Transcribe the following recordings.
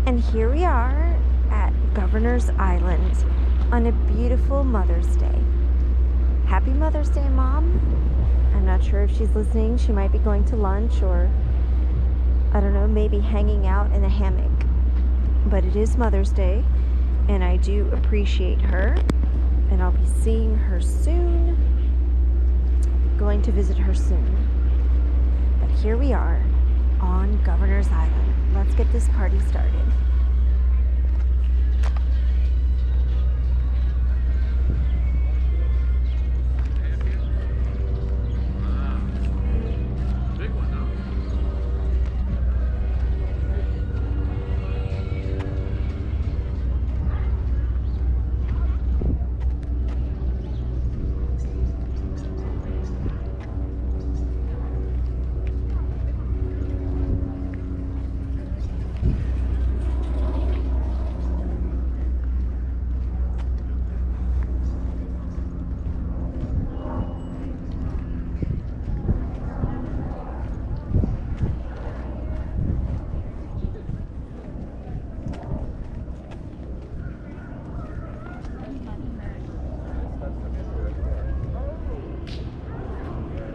And here we are at Governor's Island on a beautiful Mother's Day. Happy Mother's Day, Mom. I'm not sure if she's listening. She might be going to lunch or, I don't know, maybe hanging out in a hammock. But it is Mother's Day, and I do appreciate her. And I'll be seeing her soon. Going to visit her soon. But here we are on Governor's Island. Let's get this party started.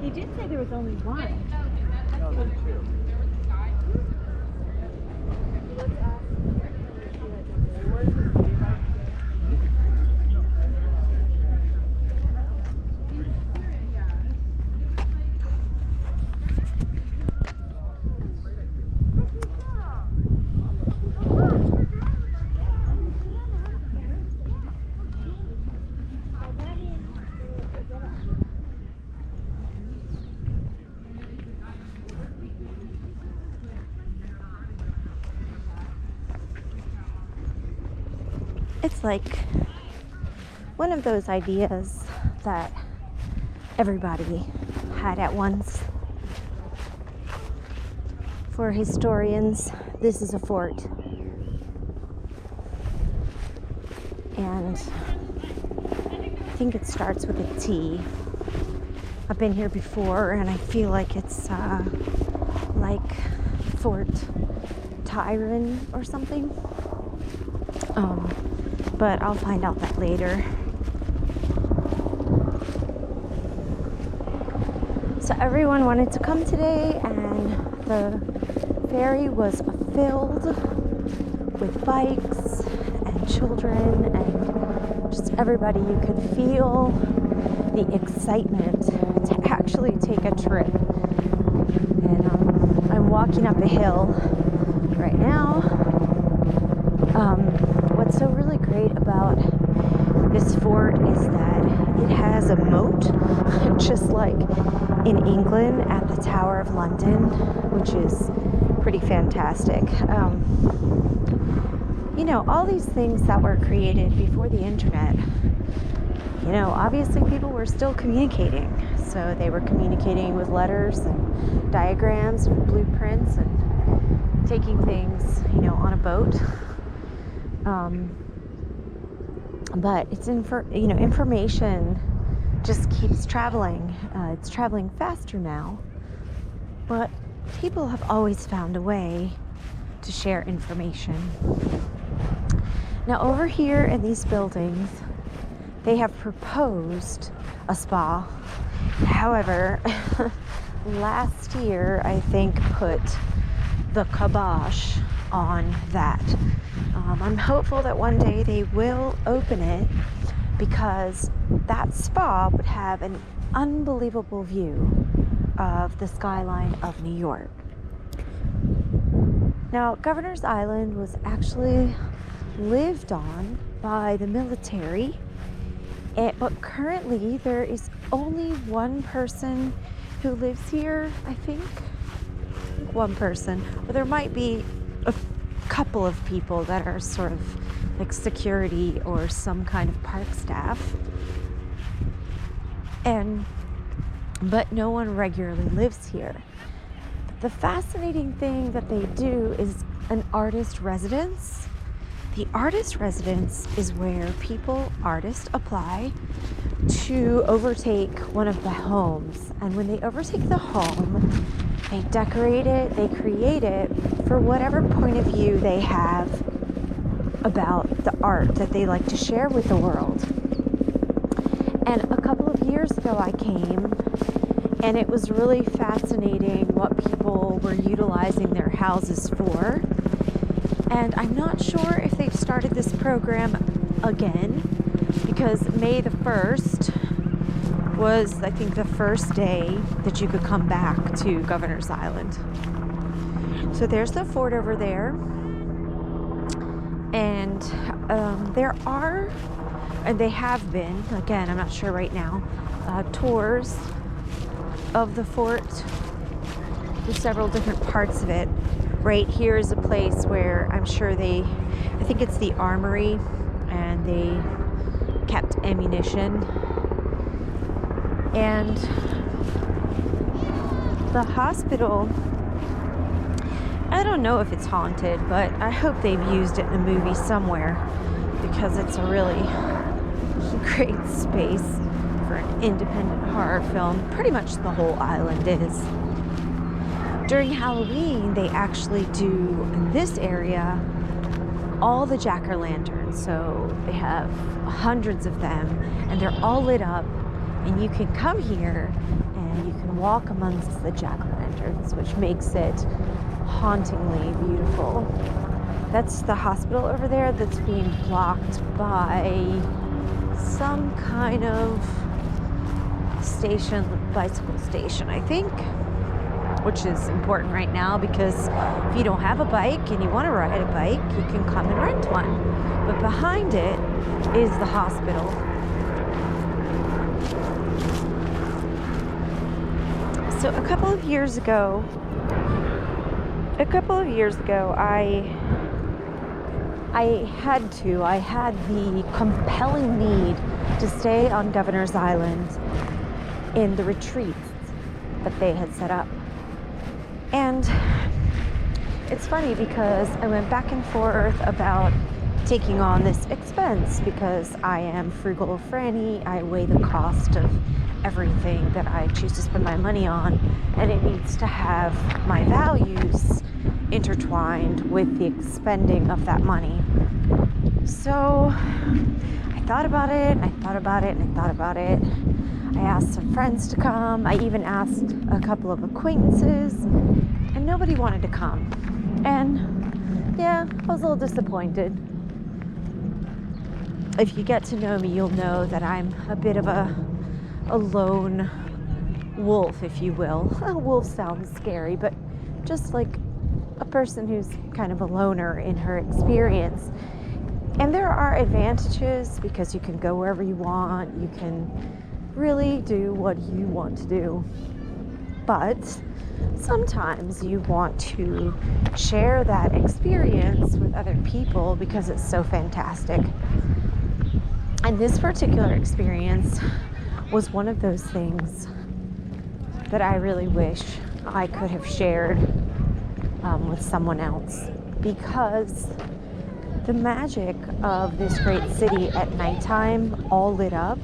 He did say there was only one. No, there's two. It's like one of those ideas that everybody had at once. For historians, this is a fort. And I think it starts with a T. I've been here before, and I feel like it's like Fort Tyron or something. But I'll find out that later. So everyone wanted to come today, and the ferry was filled with bikes and children and just everybody. You could feel the excitement to actually take a trip. And I'm walking up a hill right now. What's so really great about this fort is that it has a moat, just like in England at the Tower of London, which is pretty fantastic. You know, all these things that were created before the internet, you know, obviously people were still communicating. So they were communicating with letters and diagrams and blueprints and taking things, you know, on a boat. But it's information just keeps traveling. It's traveling faster now, but people have always found a way to share information. Now over here in these buildings, they have proposed a spa. However, last year I think put the kibosh on that. I'm hopeful that one day they will open it, because that spa would have an unbelievable view of the skyline of New York. Now, Governor's Island was actually lived on by the military, but currently there is only one person who lives here, I think. One person. But there might be a couple of people that are sort of like security or some kind of park staff, but no one regularly lives here. But the fascinating thing that they do is an artist residence, The artist residence is where artists apply to overtake one of the homes. And when they overtake the home, they decorate it, they create it for whatever point of view they have about the art that they like to share with the world. And a couple of years ago I came, and it was really fascinating what people were utilizing their houses for. And I'm not sure if they've started this program again, because May the 1st was, I think, the first day that you could come back to Governor's Island. So there's the fort over there. And they have been, again, I'm not sure right now, tours of the fort. There's several different parts of it. Right here is a place where I'm sure I think it's the armory, and they kept ammunition. And the hospital, I don't know if it's haunted, but I hope they've used it in a movie somewhere, because it's a really great space for an independent horror film. Pretty much the whole island is. During Halloween, they actually do, in this area, all the jack-o'-lanterns. So they have hundreds of them, and they're all lit up, and you can come here and you can walk amongst the jack-o'-lanterns, which makes it hauntingly beautiful. That's the hospital over there that's being blocked by some kind of bicycle station, I think, which is important right now, because if you don't have a bike and you want to ride a bike, you can come and rent one. But behind it is the hospital. So a couple of years ago, I had the compelling need to stay on Governor's Island in the retreats that they had set up. And it's funny because I went back and forth about taking on this expense, because I am frugal Franny. I weigh the cost of everything that I choose to spend my money on, and it needs to have my values intertwined with the expending of that money. So I thought about it, and I thought about it, and I thought about it. I asked some friends to come. I even asked a couple of acquaintances, and nobody wanted to come. And yeah, I was a little disappointed. If you get to know me, you'll know that I'm a bit of a lone wolf, if you will. A wolf sounds scary, but just like a person who's kind of a loner in her experience. And there are advantages, because you can go wherever you want. You can really do what you want to do. But sometimes you want to share that experience with other people because it's so fantastic. And this particular experience was one of those things that I really wish I could have shared with someone else, because the magic of this great city at nighttime, all lit up,